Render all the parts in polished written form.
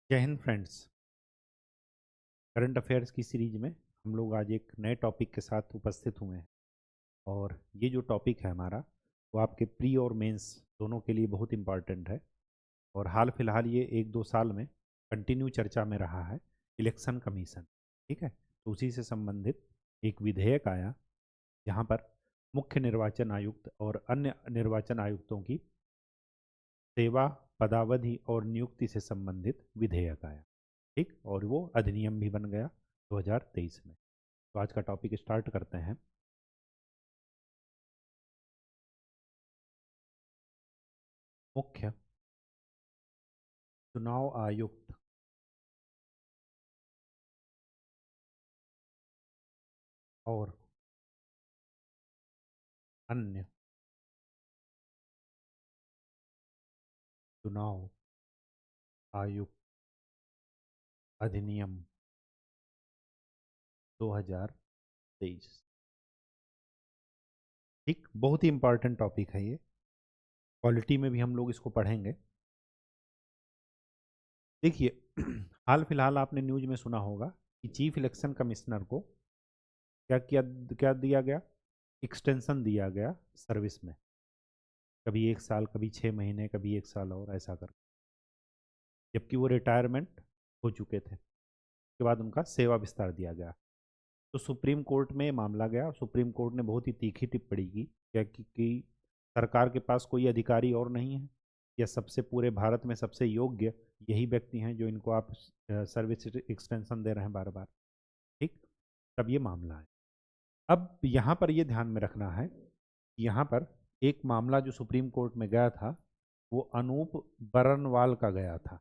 जय Hind friends. Current affairs की series में हम लोग आज एक नए टॉपिक के साथ उपस्थित हुए हैं और ये जो टॉपिक है हमारा वो आपके प्री और मेंस दोनों के लिए बहुत इम्पॉर्टेंट है। और हाल फिलहाल ये 1-2 साल में कंटिन्यू चर्चा में रहा है, इलेक्शन कमीशन। ठीक है, तो उसी से संबंधित एक विधेयक आया जहाँ पर मुख्य निर्वाचन आयुक्त और अन्य निर्वाचन आयुक्तों की सेवा, पदावधि और नियुक्ति से संबंधित विधेयक आया। ठीक, और वो अधिनियम भी बन गया 2023 में। तो आज का टॉपिक स्टार्ट करते हैं। मुख्य चुनाव आयुक्त और अन्य चुनाव आयुक्त अधिनियम 2023। ठीक, बहुत ही इंपॉर्टेंट टॉपिक है ये। पॉलिटी में भी हम लोग इसको पढ़ेंगे। देखिए हाल फिलहाल आपने न्यूज में सुना होगा कि चीफ इलेक्शन कमिश्नर को क्या किया, क्या दिया गया, एक्सटेंशन दिया गया सर्विस में। कभी 1 साल, कभी 6 महीने, कभी 1 साल और ऐसा कर, जबकि वो रिटायरमेंट हो चुके थे। उसके बाद उनका सेवा विस्तार दिया गया। तो सुप्रीम कोर्ट में ये मामला गया और सुप्रीम कोर्ट ने बहुत ही तीखी टिप्पणी की क्या कि सरकार के पास कोई अधिकारी और नहीं है, या सबसे पूरे भारत में सबसे योग्य यही व्यक्ति हैं जो इनको आप सर्विस एक्सटेंशन दे रहे हैं बार बार। ठीक, तब ये मामला है। अब यहाँ पर ये ध्यान में रखना है कि यहाँ पर एक मामला जो सुप्रीम कोर्ट में गया था वो अनूप बरनवाल का गया था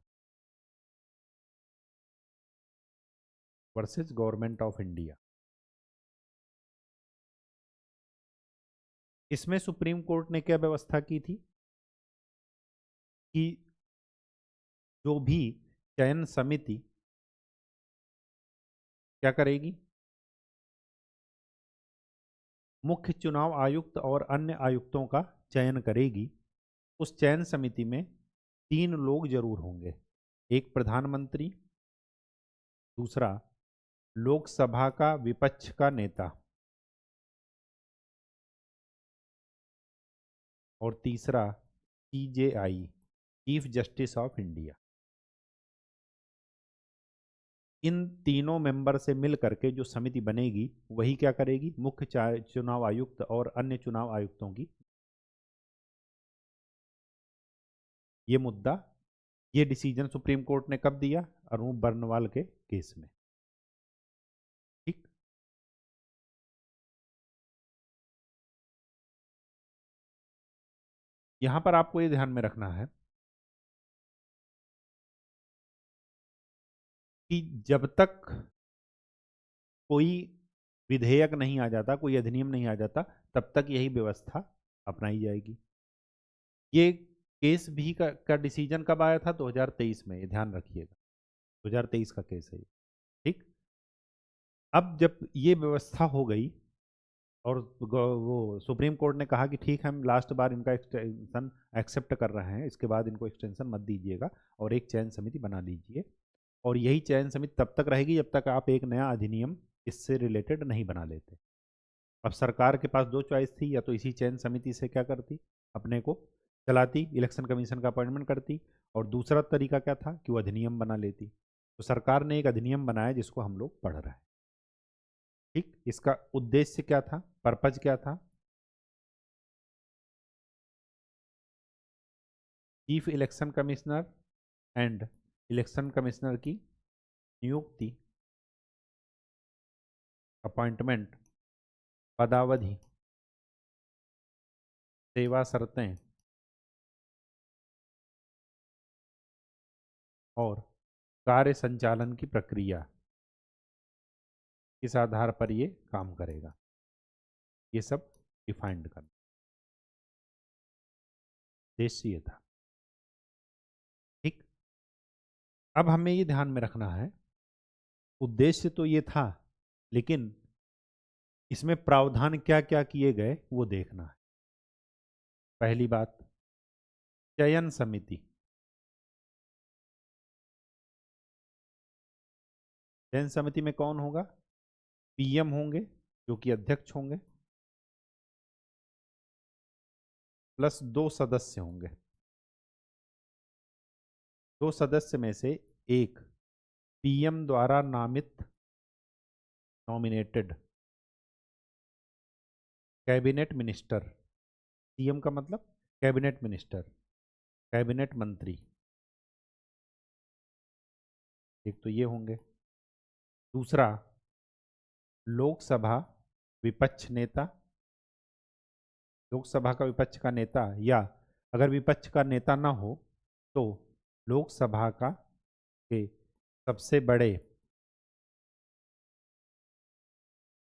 वर्सेस गवर्नमेंट ऑफ इंडिया। इसमें सुप्रीम कोर्ट ने क्या व्यवस्था की थी कि जो भी चयन समिति क्या करेगी, मुख्य चुनाव आयुक्त और अन्य आयुक्तों का चयन करेगी, उस चयन समिति में 3 लोग जरूर होंगे। एक प्रधानमंत्री, दूसरा लोकसभा का विपक्ष का नेता, और तीसरा CJI, chief justice of India. इन तीनों मेंबर से मिल करके जो समिति बनेगी वही क्या करेगी, मुख्य चुनाव आयुक्त और अन्य चुनाव आयुक्तों की। ये मुद्दा, ये डिसीजन सुप्रीम कोर्ट ने कब दिया, अनूप बर्नवाल के केस में। ठीक, यहां पर आपको ये ध्यान में रखना है कि जब तक कोई विधेयक नहीं आ जाता, कोई अधिनियम नहीं आ जाता, तब तक यही व्यवस्था अपनाई जाएगी। ये केस भी का डिसीजन कब आया था, 2023 में, ये ध्यान रखिएगा। 2023 का केस है ये। ठीक, अब जब ये व्यवस्था हो गई और वो सुप्रीम कोर्ट ने कहा कि ठीक है, हम लास्ट बार इनका एक्सटेंशन एक्सेप्ट कर रहे हैं, इसके बाद इनको एक्सटेंशन मत दीजिएगा और एक चयन समिति बना लीजिए। और यही चयन समिति तब तक रहेगी जब तक आप एक नया अधिनियम इससे रिलेटेड नहीं बना लेते। अब सरकार के पास 2 चॉइस थी, या तो इसी चयन समिति से क्या करती, अपने को चलाती, इलेक्शन कमीशन का अपॉइंटमेंट करती, और दूसरा तरीका क्या था कि वो अधिनियम बना लेती। तो सरकार ने एक अधिनियम बनाया जिसको हम लोग पढ़ रहे हैं। ठीक, इसका उद्देश्य क्या था, पर्पज क्या था, chief election commissioner and election commissioner की नियुक्ति, अपॉइंटमेंट, पदावधि, सेवा शर्तें और कार्य संचालन की प्रक्रिया, किस आधार पर ये काम करेगा, ये सब डिफाइंड करना। उद्देश्य ये था। ठीक, अब हमें ये ध्यान में रखना है, उद्देश्य तो ये था, लेकिन इसमें प्रावधान क्या क्या किए गए वो देखना है। पहली बात, चयन समिति। चयन समिति में कौन होगा? पीएम होंगे जो कि अध्यक्ष होंगे, प्लस 2 सदस्य होंगे। 2 सदस्य में से एक पीएम द्वारा नामित नॉमिनेटेड कैबिनेट मिनिस्टर, सीएम का मतलब कैबिनेट मिनिस्टर, कैबिनेट मंत्री, एक तो ये होंगे। दूसरा, लोकसभा विपक्ष नेता, लोकसभा का विपक्ष का नेता, या अगर विपक्ष का नेता ना हो तो लोकसभा का के सबसे बड़े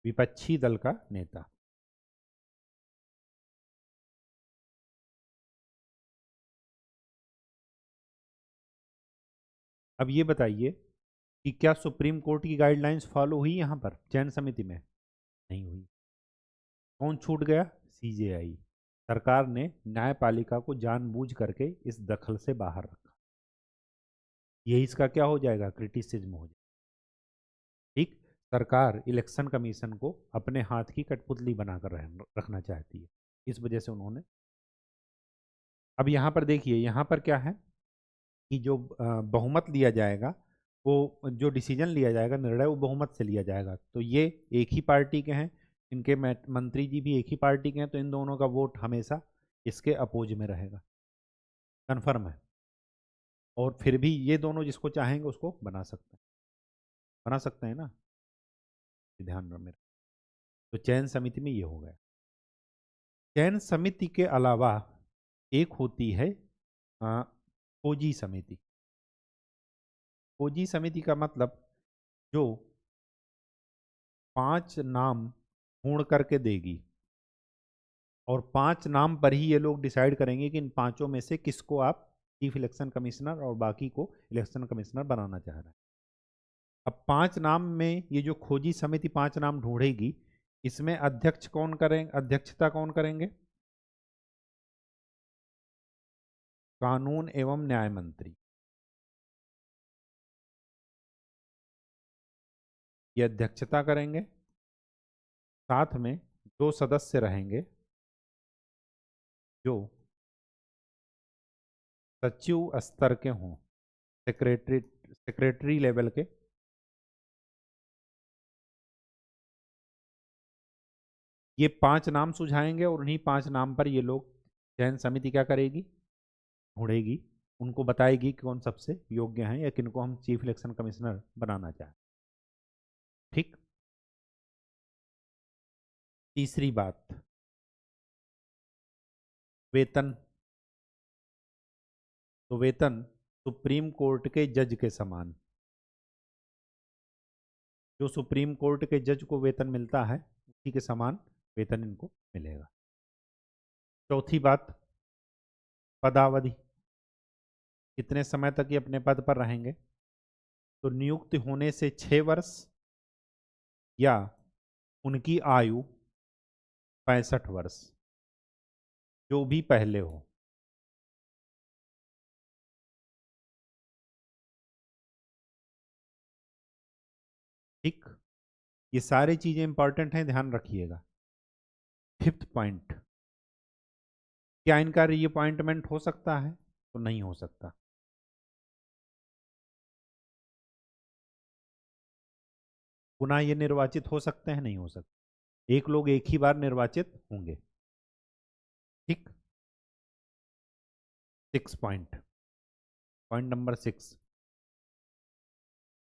विपक्षी दल का नेता। अब ये बताइए कि क्या सुप्रीम कोर्ट की गाइडलाइंस फॉलो हुई यहाँ पर चयन समिति में? नहीं हुई। कौन छूट गया? सीजेआई। सरकार ने न्यायपालिका को जानबूझ करके इस दखल से बाहर रखा। ये इसका क्या हो जाएगा? क्रिटिसिज्म हो जाएगा। ठीक, सरकार इलेक्शन कमीशन को अपने हाथ की कठपुतली बनाकर रखना चाहती है, इस वजह से उन्होंने। अब यहाँ पर देखिए, यहाँ पर क्या है कि जो बहुमत लिया जाएगा, वो जो डिसीजन लिया जाएगा, निर्णय, वो बहुमत से लिया जाएगा। तो ये एक ही पार्टी के हैं, इनके मंत्री जी भी एक ही पार्टी के हैं, तो इन दोनों का वोट हमेशा इसके अपोज में रहेगा, कन्फर्म है। और फिर भी ये दोनों जिसको चाहेंगे उसको बना सकते हैं ना, ध्यान रहो मेरा। तो चयन समिति में ये हो गया। चयन समिति के अलावा एक होती है खोजी समिति। खोजी समिति का मतलब जो 5 नाम ढूंढ करके देगी, और 5 नाम पर ही ये लोग डिसाइड करेंगे कि इन 5 में से किसको आप चीफ इलेक्शन कमिश्नर और बाकी को इलेक्शन कमिश्नर बनाना चाह रहे हैं। अब 5 नाम में ये जो खोजी समिति 5 नाम ढूंढेगी, इसमें अध्यक्ष कौन करेंगे, अध्यक्षता कौन करेंगे? कानून एवं न्याय मंत्री, ये अध्यक्षता करेंगे। साथ में 2 सदस्य रहेंगे जो सचिव स्तर के हों, सेक्रेटरी लेवल के। ये 5 नाम सुझाएंगे और उन्हीं 5 नाम पर ये लोग चयन समिति क्या करेगी? ढूंढेगी, उनको बताएगी कि कौन सबसे योग्य हैं या किनको हम चीफ इलेक्शन कमिश्नर बनाना चाहें। ठीक। तीसरी बात, वेतन। तो वेतन सुप्रीम कोर्ट के जज के समान, जो सुप्रीम कोर्ट के जज को वेतन मिलता है उसी के समान वेतन इनको मिलेगा। चौथी बात, पदावधि, कितने समय तक ये अपने पद पर रहेंगे? तो नियुक्ति होने से 6 वर्ष या उनकी आयु 65 वर्ष, जो भी पहले हो। ठीक, ये सारी चीजें इंपॉर्टेंट हैं, ध्यान रखिएगा। 5th पॉइंट, क्या इनका रीअपॉइंटमेंट हो सकता है? तो नहीं हो सकता। पुनः ये निर्वाचित हो सकते हैं? नहीं हो सकते। एक लोग एक ही बार निर्वाचित होंगे। ठीक। 6 पॉइंट, पॉइंट नंबर 6,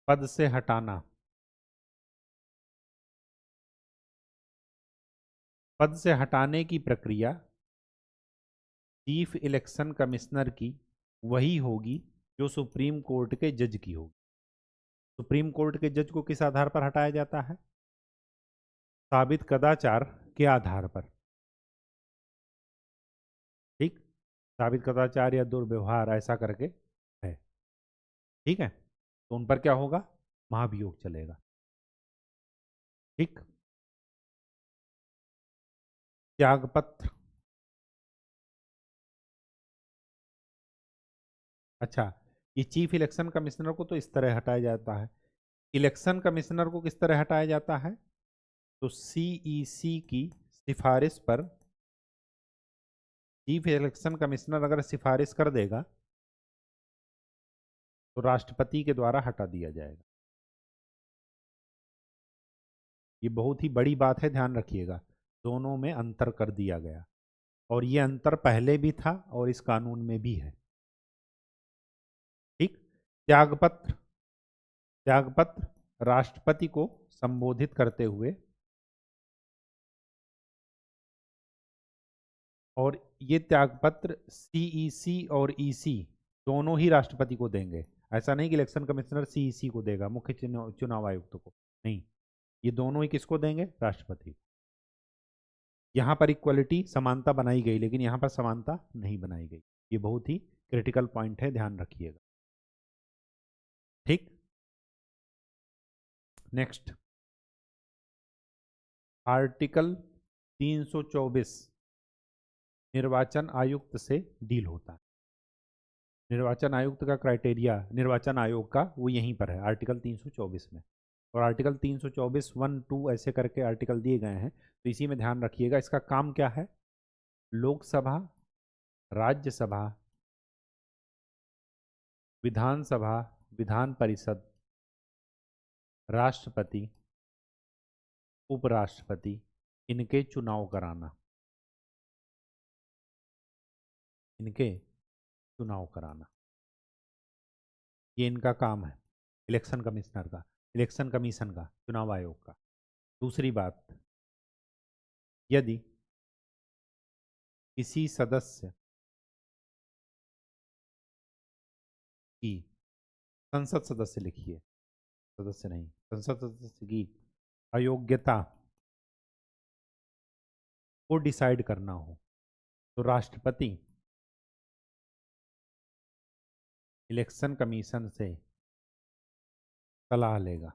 पद से हटाना। पद से हटाने की प्रक्रिया चीफ इलेक्शन कमिश्नर की वही होगी जो सुप्रीम कोर्ट के जज की होगी। सुप्रीम कोर्ट के जज को किस आधार पर हटाया जाता है? साबित कदाचार के आधार पर। ठीक, साबित कदाचार या दुर्व्यवहार ऐसा करके है। ठीक है, तो उन पर क्या होगा? महाभियोग चलेगा। ठीक, त्यागपत्र। अच्छा, ये चीफ इलेक्शन कमिश्नर को तो इस तरह हटाया जाता है इलेक्शन कमिश्नर को किस तरह हटाया जाता है? तो सीईसी की सिफारिश पर चीफ इलेक्शन कमिश्नर अगर सिफारिश कर देगा तो राष्ट्रपति के द्वारा हटा दिया जाएगा। ये बहुत ही बड़ी बात है, ध्यान रखिएगा। दोनों में अंतर कर दिया गया और ये अंतर पहले भी था और इस कानून में भी है। ठीक। त्यागपत्र, त्यागपत्र राष्ट्रपति को संबोधित करते हुए, और ये त्यागपत्र सीईसी और ईसी दोनों ही राष्ट्रपति को देंगे। ऐसा नहीं कि इलेक्शन कमिश्नर सीईसी को देगा, मुख्य चुनाव आयुक्त को नहीं, ये दोनों ही किसको देंगे? राष्ट्रपति। यहाँ पर इक्वलिटी, समानता बनाई गई, लेकिन यहाँ पर समानता नहीं बनाई गई। ये बहुत ही क्रिटिकल पॉइंट है, ध्यान रखिएगा। ठीक। नेक्स्ट, आर्टिकल 324 निर्वाचन आयुक्त से डील होता है। निर्वाचन आयुक्त का क्राइटेरिया निर्वाचन आयोग का वो यहीं पर है, आर्टिकल 324 में। और आर्टिकल 324 1 2 ऐसे करके आर्टिकल दिए गए हैं, तो इसी में ध्यान रखिएगा। इसका काम क्या है? लोकसभा, राज्यसभा, विधानसभा, विधान परिषद, राष्ट्रपति, उपराष्ट्रपति, इनके चुनाव कराना, इनके चुनाव कराना, ये इनका काम है, इलेक्शन कमिश्नर का, इलेक्शन कमीशन का, चुनाव आयोग का। दूसरी बात, यदि किसी सदस्य की, संसद सदस्य लिखिए, सदस्य नहीं, संसद सदस्य की अयोग्यता को डिसाइड करना हो तो राष्ट्रपति इलेक्शन कमीशन से सलाह लेगा।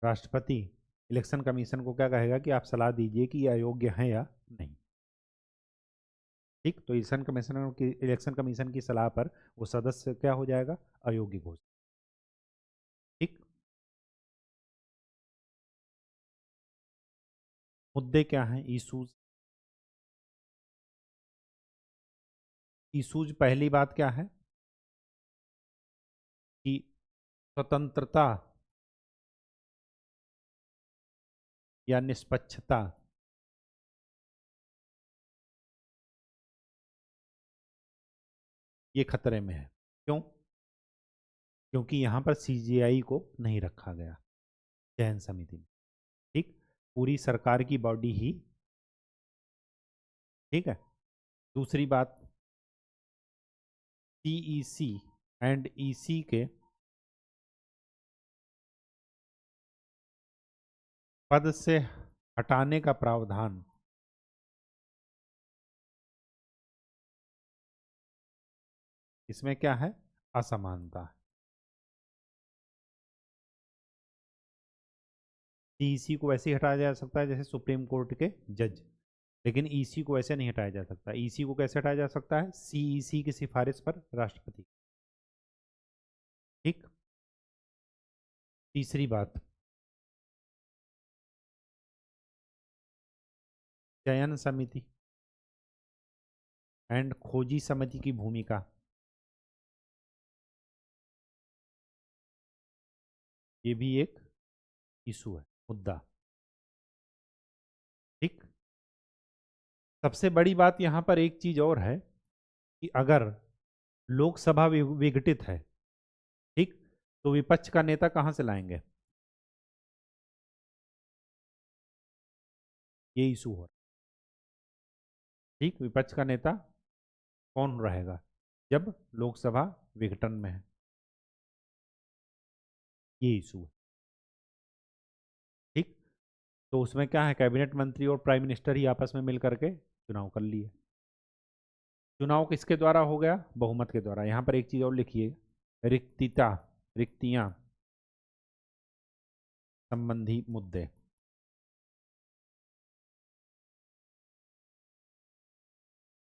राष्ट्रपति इलेक्शन कमीशन को क्या कहेगा कि आप सलाह दीजिए कि ये अयोग्य हैं या नहीं। ठीक। तो इलेक्शन कमीशन की सलाह पर वो सदस्य क्या हो जाएगा? अयोग्य घोषित। ठीक। मुद्दे क्या हैं? इशूज, इशूज पहली बात क्या है कि स्वतंत्रता या निष्पक्षता ये खतरे में है। क्यों? क्योंकि यहाँ पर सीजीआई को नहीं रखा गया चयन समिति में। ठीक। पूरी सरकार की बॉडी ही, ठीक है। दूसरी बात, सीईसी एंड ईसी के पद से हटाने का प्रावधान इसमें क्या है? असमानता। सीईसी को वैसे ही हटाया जा सकता है जैसे सुप्रीम कोर्ट के जज, लेकिन ईसी को ऐसे नहीं हटाया जा सकता। ईसी को कैसे हटाया जा सकता है? सीईसी की सिफारिश पर राष्ट्रपति। ठीक। तीसरी बात, चयन समिति एंड खोजी समिति की भूमिका, ये भी एक इशू है, मुद्दा। ठीक। सबसे बड़ी बात यहां पर एक चीज और है कि अगर लोकसभा विघटित है, ठीक, तो विपक्ष का नेता कहां से लाएंगे? ये इशू हो रहा है। ठीक। विपक्ष का नेता कौन रहेगा जब लोकसभा विघटन में है? ये इशू है। ठीक। तो उसमें क्या है? कैबिनेट मंत्री और प्राइम मिनिस्टर ही आपस में मिल करके चुनाव कर लिए। चुनाव किसके द्वारा हो गया? बहुमत के द्वारा। यहां पर एक चीज और लिखिए, रिक्तियां संबंधी मुद्दे।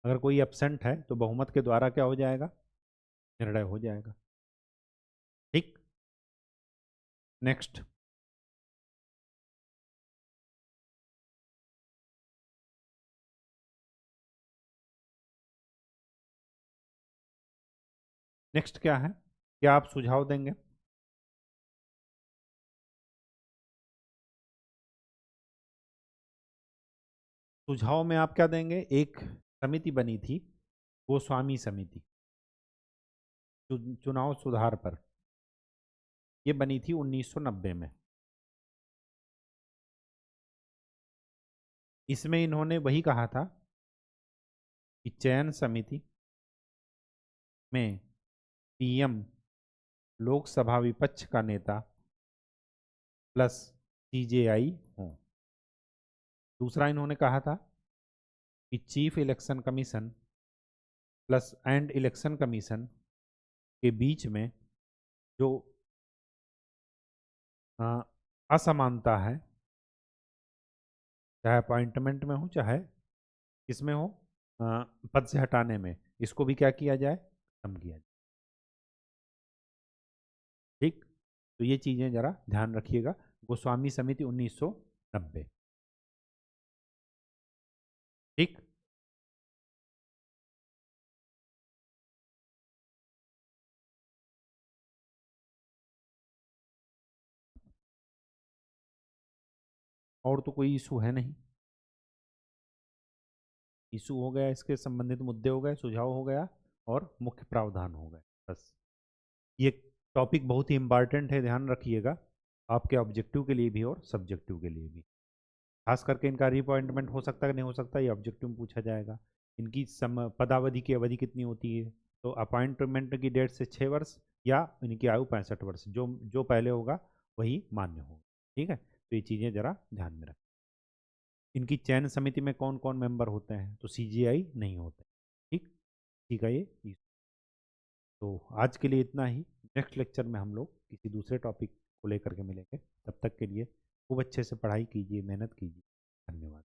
अगर कोई एब्सेंट है तो बहुमत के द्वारा क्या हो जाएगा? निर्णय हो जाएगा। नेक्स्ट, नेक्स्ट क्या है, क्या आप सुझाव देंगे? सुझाव में आप क्या देंगे? एक समिति बनी थी, गोस्वामी समिति, चुनाव सुधार पर। ये बनी थी 1990 में। इसमें इन्होंने वही कहा था कि चयन समिति में पीएम लोकसभा विपक्ष का नेता प्लस सीजेआई हो। दूसरा इन्होंने कहा था कि chief election commission plus and election commission के बीच में जो असमानता है, चाहे अपॉइंटमेंट में हो चाहे किसमें हो, पद से हटाने में, इसको भी क्या किया जाए, कम किया जाए। ठीक, तो ये चीजें जरा ध्यान रखिएगा। गोस्वामी समिति 1990। ठीक, और तो कोई इशू है नहीं। इशू हो गया, इसके संबंधित मुद्दे हो गए, सुझाव हो गया और मुख्य प्रावधान हो गए, बस। ये टॉपिक बहुत ही इंपॉर्टेंट है, ध्यान रखिएगा, आपके ऑब्जेक्टिव के लिए भी और सब्जेक्टिव के लिए भी। खास करके इनका रीअपॉइंटमेंट हो सकता है कि नहीं हो सकता, ये ऑब्जेक्टिव में पूछा जाएगा। इनकी पदावधि की अवधि कितनी होती है, तो अपॉइंटमेंट की डेट से 6 वर्ष या इनकी आयु 65 वर्ष, जो जो पहले होगा वही मान्य होगा। ठीक है, तो ये चीज़ें जरा ध्यान में रखें। इनकी चयन समिति में कौन कौन मेंबर होते हैं, तो सीजीआई नहीं होते। ठीक, ठीक है ये। तो आज के लिए इतना ही। नेक्स्ट लेक्चर में हम लोग किसी दूसरे टॉपिक को लेकर के मिलेंगे। तब तक के लिए खूब अच्छे से पढ़ाई कीजिए, मेहनत कीजिए। धन्यवाद।